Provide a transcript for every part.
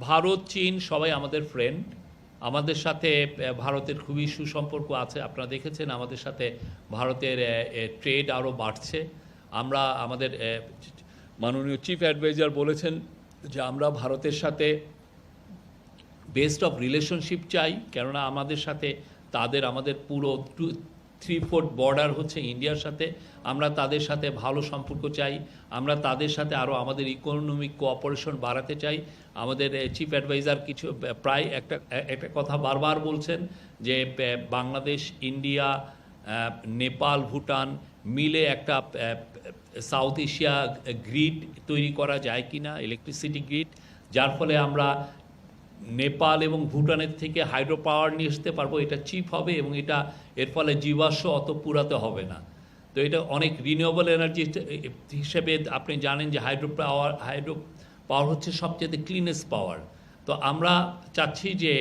ভারত চীন সবাই আমাদের ফ্রেন্ড। আমাদের সাথে ভারতের খুবই সুসম্পর্ক আছে। আপনারা দেখেছেন আমাদের সাথে ভারতের ট্রেড আরও বাড়ছে। আমরা আমাদের মাননীয় চিফ অ্যাডভাইজার বলেছেন যে আমরা ভারতের সাথে বেস্ট অফ রিলেশনশিপ চাই, কেননা আমাদের সাথে আমাদের পুরো 3/4 বর্ডার হচ্ছে ইন্ডিয়ার সাথে। আমরা তাদের সাথে ভালো সম্পর্ক চাই। আমরা তাদের সাথে আরও আমাদের ইকোনমিক কোঅপারেশন বাড়াতে চাই। আমাদের চিফ অ্যাডভাইজার প্রায় একটা কথা বারবার বলছেন যে বাংলাদেশ, ইন্ডিয়া, নেপাল, ভুটান মিলে একটা সাউথ এশিয়া গ্রিড তৈরি করা যায় কি না, ইলেকট্রিসিটি গ্রিড, যার ফলে আমরা নেপাল এবং ভুটানের থেকে হাইড্রো পাওয়ার নিয়ে আসতে পারবো। এটা চিপ হবে এবং এর ফলে জীবাশ্ম অত পুরাতে হবে না। তো এটা অনেক রিনিউয়েবল এনার্জি হিসেবে আপনি জানেন যে হাইড্রো পাওয়ার হচ্ছে সবচেয়ে ক্লিনেস্ট পাওয়ার। তো আমরা চাচ্ছি যে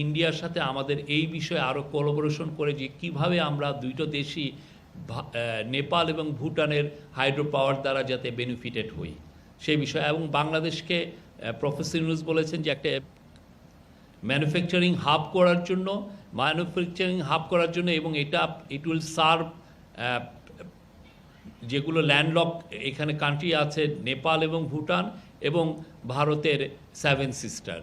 ইন্ডিয়ার সাথে আমাদের এই বিষয়ে আরও কোলাবোরেশন করে যে কীভাবে আমরা দুটো দেশই নেপাল এবং ভুটানের হাইড্রো পাওয়ার দ্বারা যাতে বেনিফিটেড হই সেই বিষয়ে। এবং বাংলাদেশকে প্রফেসর ইউনূস বলেছেন যে একটা ম্যানুফ্যাকচারিং হাব করার জন্য এবং ইট উইল সার্ভ যেগুলো ল্যান্ডলক এখানে কান্ট্রি আছে নেপাল এবং ভুটান এবং ভারতের 7 সিস্টার।